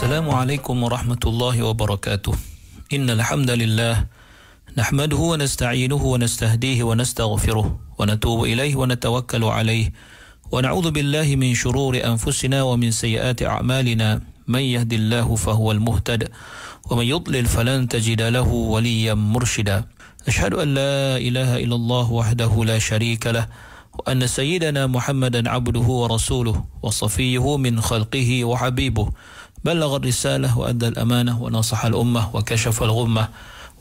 Assalamualaikum warahmatullahi wabarakatuh. Innal hamdalillah nahmaduhu wa nasta'inuhu wa nastahdihi wa nastaghfiruh wa natubu ilaihi wa natawakkalu alaihi wa na'udzu billahi min shururi anfusina wa min sayyiati a'malina. Man yahdihillahu fahuwal muhtad wa man yudlil falan tajida lahu waliyyan mursyida. Asyhadu an la ilaha illallah wahdahu la syarika lah wa anna sayyidana Muhammadan abduhu wa rasuluh wa safiyyuhu min khalqihi wa habibuh. بلغ الرسالة وأدى الأمانة ونصح الأمة وكشف الغمة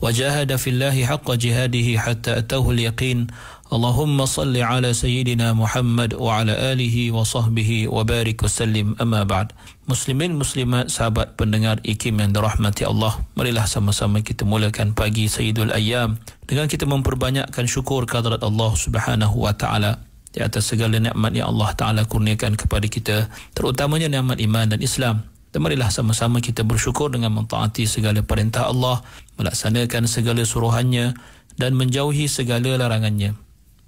وجاهد في الله حق جهاده حتى أتاه اليقين. اللهم صل على سيدنا محمد وعلى آله وصحبه وبارك وسلم. أما بعد. Muslimin muslimat, sahabat pendengar IKIM yang dirahmati Allah, marilah sama-sama kita mulakan pagi Sayyidul Ayyam dengan kita memperbanyakkan syukur kehadrat Allah Subhanahu wa taala di atas segala nikmat yang Allah Taala kurniakan kepada kita, terutamanya nikmat iman dan Islam. Dan marilah sama-sama kita bersyukur dengan mentaati segala perintah Allah, melaksanakan segala suruhannya dan menjauhi segala larangannya.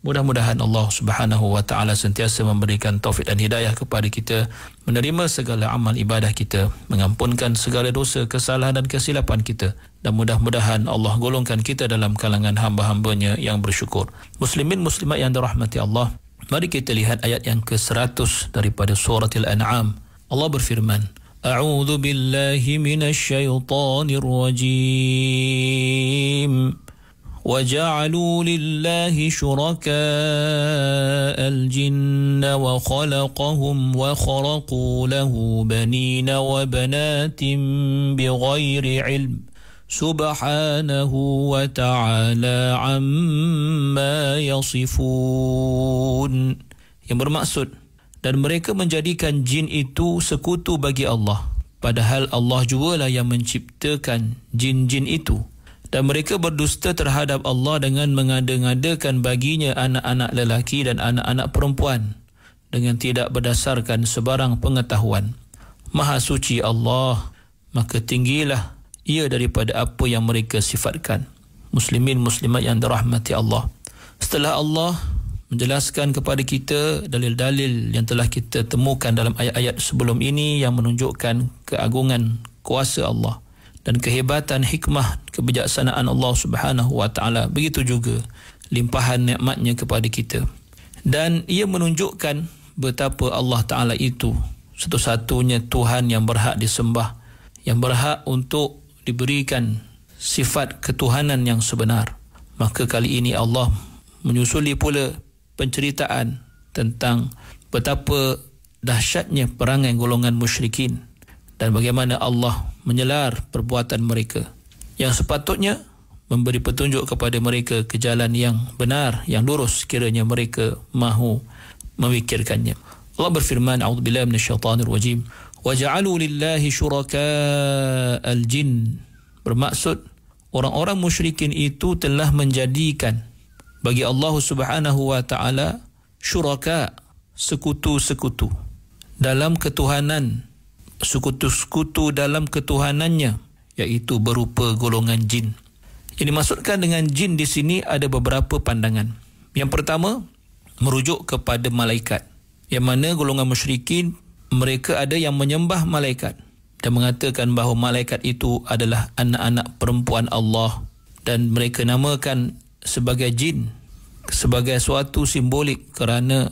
Mudah-mudahan Allah Subhanahu wa taala sentiasa memberikan taufik dan hidayah kepada kita menerima segala amal ibadah kita, mengampunkan segala dosa, kesalahan dan kesilapan kita, dan mudah-mudahan Allah golongkan kita dalam kalangan hamba-hambanya yang bersyukur. Muslimin muslimat yang dirahmati Allah, mari kita lihat ayat yang ke-100 daripada surah Al-An'am. Allah berfirman, أعوذ بالله من الشيطان الرجيم وجعلوا لله شركاء الجن وخلقهم وخرقوا له بنين وبنات بغير علم سبحانه وتعالى عما يصفون. Yang bermaksud, dan mereka menjadikan jin itu sekutu bagi Allah, padahal Allah jugalah yang menciptakan jin-jin itu. Dan mereka berdusta terhadap Allah dengan mengada-ngadakan baginya anak-anak lelaki dan anak-anak perempuan dengan tidak berdasarkan sebarang pengetahuan. Maha suci Allah, maka tinggilah ia daripada apa yang mereka sifatkan. Muslimin muslimat yang dirahmati Allah, setelah Allah menjelaskan kepada kita dalil-dalil yang telah kita temukan dalam ayat-ayat sebelum ini yang menunjukkan keagungan kuasa Allah dan kehebatan hikmah kebijaksanaan Allah Subhanahu wa taala, begitu juga limpahan nikmatnya kepada kita. Dan ia menunjukkan betapa Allah Taala itu satu-satunya Tuhan yang berhak disembah, yang berhak untuk diberikan sifat ketuhanan yang sebenar. Maka kali ini Allah menyusuli pula penceritaan tentang betapa dahsyatnya perangai golongan musyrikin dan bagaimana Allah menyelar perbuatan mereka yang sepatutnya memberi petunjuk kepada mereka ke jalan yang benar, yang lurus sekiranya mereka mahu memikirkannya. Allah berfirman, a'udzubillahi minasyaitanir rajim, wa ja'alu lillahi syuraka'al jin. Bermaksud, orang-orang musyrikin itu telah menjadikan bagi Allah Subhanahu wa taala syuraka, sekutu-sekutu dalam ketuhanan, sekutu-sekutu dalam ketuhanannya, iaitu berupa golongan jin. Yang dimaksudkan dengan jin di sini ada beberapa pandangan. Yang pertama, merujuk kepada malaikat, yang mana golongan musyrikin mereka ada yang menyembah malaikat dan mengatakan bahawa malaikat itu adalah anak-anak perempuan Allah, dan mereka namakan sebagai jin sebagai suatu simbolik kerana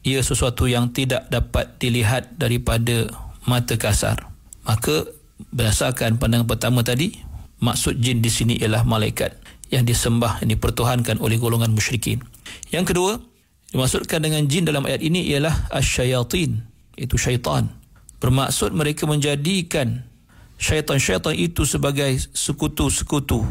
ia sesuatu yang tidak dapat dilihat daripada mata kasar. Maka berdasarkan pandangan pertama tadi, maksud jin di sini ialah malaikat yang disembah, yang dipertuhankan oleh golongan musyrikin. Yang kedua, dimaksudkan dengan jin dalam ayat ini ialah asyayatin, itu syaitan. Bermaksud mereka menjadikan syaitan-syaitan itu sebagai sekutu-sekutu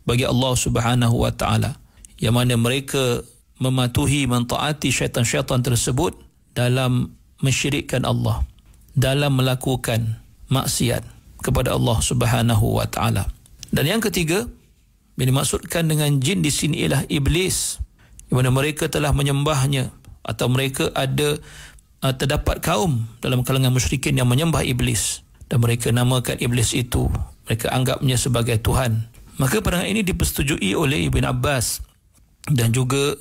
bagi Allah Subhanahu wa taala, yang mana mereka mematuhi, mentaati syaitan-syaitan tersebut dalam mensyirikkan Allah, dalam melakukan maksiat kepada Allah Subhanahu wa taala. Dan yang ketiga, yang dimaksudkan dengan jin di sini ialah iblis, yang mana mereka telah menyembahnya, atau mereka ada terdapat kaum dalam kalangan musyrikin yang menyembah iblis dan mereka namakan iblis itu, mereka anggapnya sebagai Tuhan. Maka pandangan ini dipersetujui oleh Ibn Abbas dan juga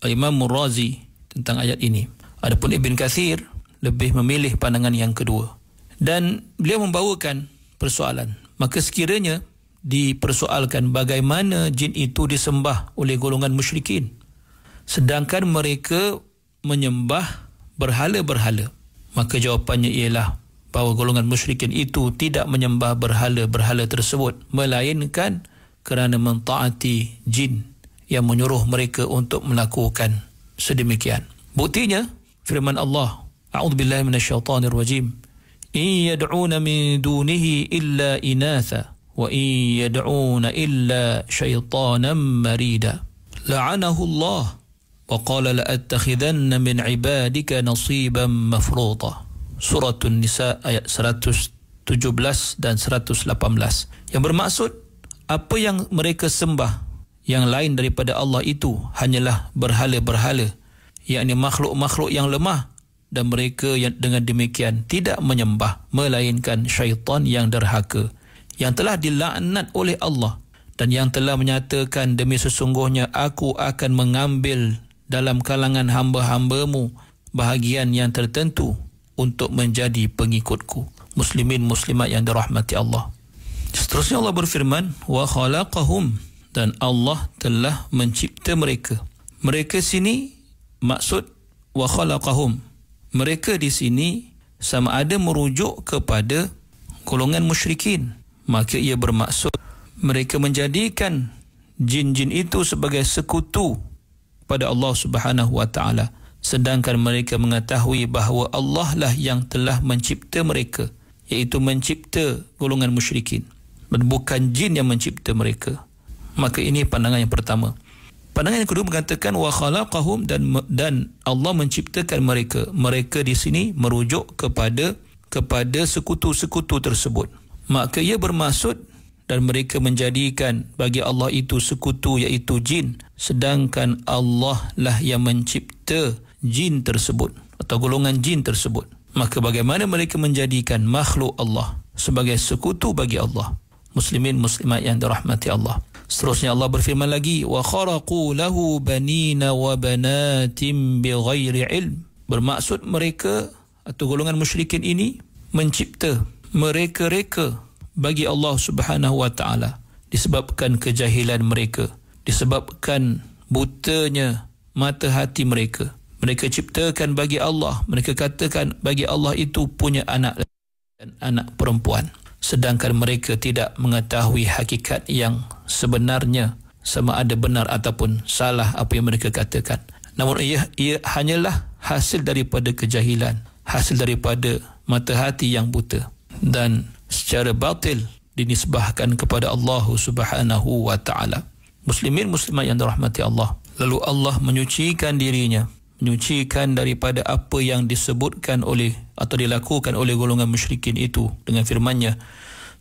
Imam Murrazi tentang ayat ini. Adapun Ibn Kathir lebih memilih pandangan yang kedua. Dan beliau membawakan persoalan. Maka sekiranya dipersoalkan bagaimana jin itu disembah oleh golongan musyrikin, sedangkan mereka menyembah berhala-berhala, maka jawapannya ialah bahawa golongan musyrikin itu tidak menyembah berhala-berhala tersebut, melainkan kerana mentaati jin yang menyuruh mereka untuk melakukan sedemikian. Buktinya firman Allah, a'udzubillahi minasyaitonirrajim, in yad'una min dunihi illa inatha wa in yad'una illa syaitanan marida la'anahu Allah wa qala la'attakhidanna min ibadika nasiban mafruḍa. Surah An-Nisa ayat 117 dan 118. Yang bermaksud, apa yang mereka sembah yang lain daripada Allah itu hanyalah berhala-berhala, yakni makhluk-makhluk yang lemah, dan mereka yang dengan demikian tidak menyembah melainkan syaitan yang derhaka, yang telah dilaknat oleh Allah dan yang telah menyatakan, demi sesungguhnya aku akan mengambil dalam kalangan hamba-hambamu bahagian yang tertentu untuk menjadi pengikutku. Muslimin muslimat yang dirahmati Allah. Seterusnya Allah berfirman, wa khalaqahum, dan Allah telah mencipta mereka. Mereka sini maksud wa khalaqahum, mereka di sini sama ada merujuk kepada golongan musyrikin, maka ia bermaksud mereka menjadikan jin-jin itu sebagai sekutu pada Allah Subhanahu wa taala, sedangkan mereka mengetahui bahawa Allah lah yang telah mencipta mereka, iaitu mencipta golongan musyrikin, dan bukan jin yang mencipta mereka. Maka ini pandangan yang pertama. Pandangan yang kedua mengatakan wa khalaqahum, dan Allah menciptakan mereka. Mereka di sini merujuk kepada sekutu-sekutu tersebut. Maka ia bermaksud, dan mereka menjadikan bagi Allah itu sekutu, iaitu jin, sedangkan Allah lah yang mencipta jin tersebut atau golongan jin tersebut. Maka bagaimana mereka menjadikan makhluk Allah sebagai sekutu bagi Allah? Muslimin muslimat yang dirahmati Allah. Seterusnya Allah berfirman lagi, wa kharaqu lahu banina wa banatin bighairi ilm. Bermaksud mereka atau golongan musyrikin ini mencipta mereka-reka bagi Allah Subhanahu wa taala disebabkan kejahilan mereka, disebabkan butanya mata hati mereka. Mereka ciptakan bagi Allah, mereka katakan bagi Allah itu punya anak dan anak perempuan, sedangkan mereka tidak mengetahui hakikat yang sebenarnya, sama ada benar ataupun salah apa yang mereka katakan. Namun ia hanyalah hasil daripada kejahilan, hasil daripada mata hati yang buta, dan secara batil dinisbahkan kepada Allah Subhanahu wa taala. Muslimin muslimat yang dirahmati Allah. Lalu Allah menyucikan dirinya, menyucikan daripada apa yang disebutkan oleh atau dilakukan oleh golongan musyrikin itu dengan firman-Nya,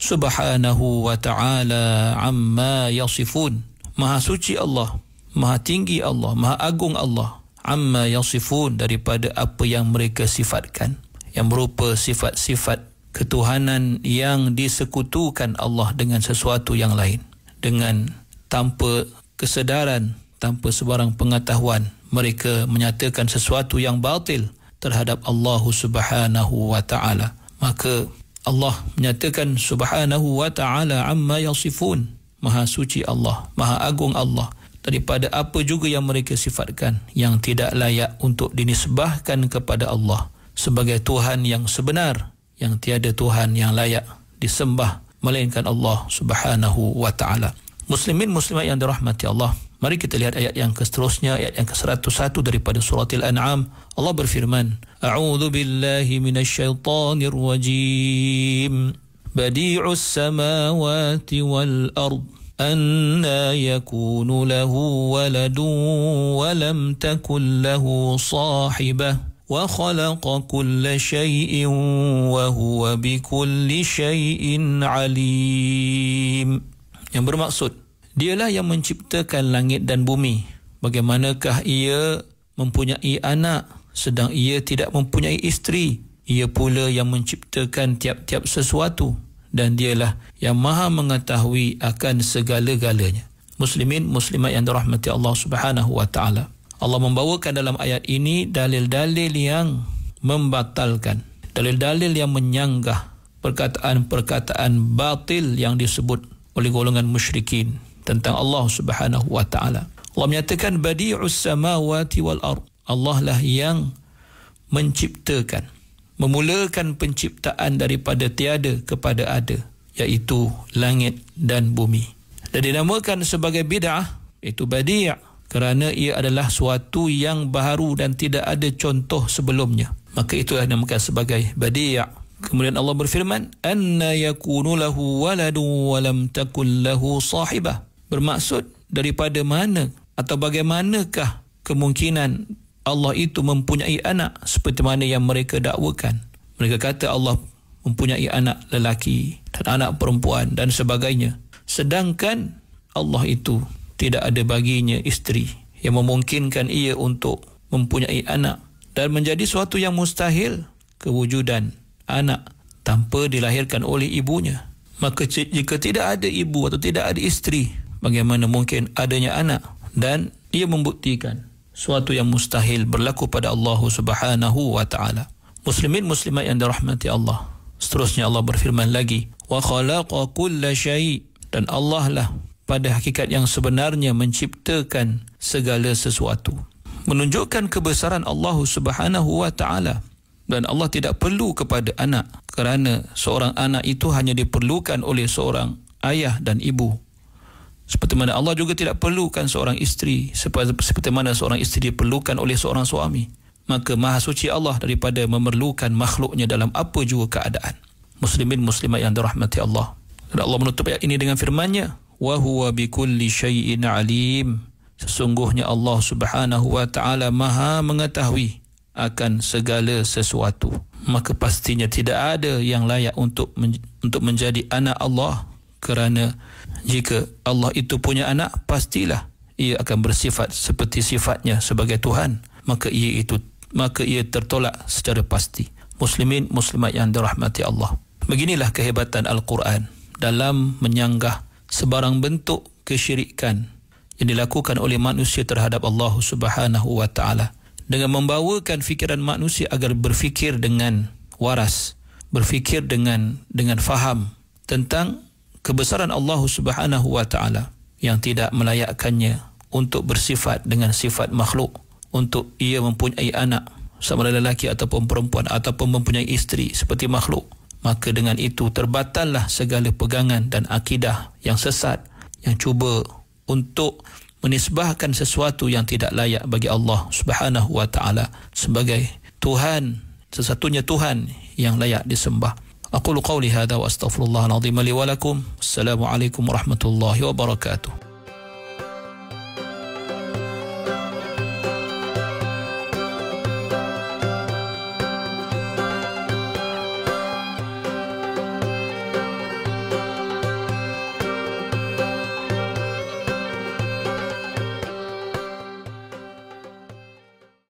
Subhanahu wa ta'ala amma yasifun. Maha suci Allah, maha tinggi Allah, maha agung Allah, amma yasifun, daripada apa yang mereka sifatkan, yang berupa sifat-sifat ketuhanan yang disekutukan Allah dengan sesuatu yang lain, dengan tanpa kesedaran, tanpa sebarang pengetahuan, mereka menyatakan sesuatu yang batil terhadap Allah Subhanahu wa ta'ala. Maka Allah menyatakan Subhanahu wa ta'ala amma yasifun, maha suci Allah, maha agung Allah daripada apa juga yang mereka sifatkan yang tidak layak untuk dinisbahkan kepada Allah sebagai Tuhan yang sebenar, yang tiada Tuhan yang layak disembah melainkan Allah Subhanahu wa ta'ala. Muslimin muslimat yang dirahmati Allah, mari kita lihat ayat yang seterusnya, ayat yang ke-101 daripada surah Al-An'am. Allah berfirman, A'udzu billahi minasyaitonir rajim. Badi'us samawati wal ard. Anna yakunu lahu waladun wa lam takun lahu sahibah. Wa khalaqa kulla syai'in wa huwa bikulli syai'in alim. Yang bermaksud, dialah yang menciptakan langit dan bumi. Bagaimanakah ia mempunyai anak sedang ia tidak mempunyai isteri? Ia pula yang menciptakan tiap-tiap sesuatu, dan dialah yang maha mengetahui akan segala-galanya. Muslimin muslimat yang dirahmati Allah Subhanahu wa ta'ala. Allah membawakan dalam ayat ini dalil-dalil yang membatalkan, dalil-dalil yang menyanggah perkataan-perkataan batil yang disebut oleh golongan musyrikin tentang Allah Subhanahu wa taala. Allah menyatakan badi'us samawati wal ard. Allah lah yang menciptakan, memulakan penciptaan daripada tiada kepada ada, iaitu langit dan bumi. Dan dinamakan sebagai bid'ah, iaitu badi' kerana ia adalah suatu yang baru dan tidak ada contoh sebelumnya. Maka itulah dinamakan sebagai badi'. Kemudian Allah berfirman, anna yakunu lahu waladun wa lam takun lahu sahibah. Bermaksud daripada mana atau bagaimanakah kemungkinan Allah itu mempunyai anak seperti mana yang mereka dakwakan. Mereka kata Allah mempunyai anak lelaki dan anak perempuan dan sebagainya. Sedangkan Allah itu tidak ada baginya isteri yang memungkinkan ia untuk mempunyai anak. Dan menjadi suatu yang mustahil kewujudan anak tanpa dilahirkan oleh ibunya. Maka jika tidak ada ibu atau tidak ada isteri, bagaimana mungkin adanya anak? Dan ia membuktikan suatu yang mustahil berlaku pada Allah Subhanahu wa taala. Muslimin muslimat yang dirahmati Allah. Seterusnya Allah berfirman lagi, wa khalaqa kulla syai', dan Allah lah pada hakikat yang sebenarnya menciptakan segala sesuatu. Menunjukkan kebesaran Allah Subhanahu wa taala. Dan Allah tidak perlu kepada anak, kerana seorang anak itu hanya diperlukan oleh seorang ayah dan ibu. Seperti mana Allah juga tidak perlukan seorang isteri, seperti mana seorang isteri diperlukan oleh seorang suami. Maka maha suci Allah daripada memerlukan makhluknya dalam apa juga keadaan. Muslimin muslimat yang dirahmati Allah. Dan Allah menutup ayat ini dengan firman-Nya, wa huwa bikulli syai'in alim. Sesungguhnya Allah Subhanahu wa taala maha mengetahui akan segala sesuatu. Maka pastinya tidak ada yang layak untuk menjadi anak Allah, kerana jika Allah itu punya anak, pastilah ia akan bersifat seperti sifatnya sebagai Tuhan. Maka ia tertolak secara pasti. Muslimin muslimat yang dirahmati Allah. Beginilah kehebatan Al-Quran dalam menyanggah sebarang bentuk kesyirikan yang dilakukan oleh manusia terhadap Allah Subhanahu wa taala, dengan membawakan fikiran manusia agar berfikir dengan waras, berfikir dengan faham tentang kebesaran Allah Subhanahu wa taala yang tidak melayakkannya untuk bersifat dengan sifat makhluk, untuk ia mempunyai anak sama ada lelaki ataupun perempuan, ataupun mempunyai isteri seperti makhluk. Maka dengan itu terbatallah segala pegangan dan akidah yang sesat yang cuba untuk menisbahkan sesuatu yang tidak layak bagi Allah Subhanahu wa taala sebagai Tuhan, sesatunya Tuhan yang layak disembah. أقول قولي هذا وأستغفر الله العظيم لي ولكم. السلام عليكم ورحمة الله وبركاته.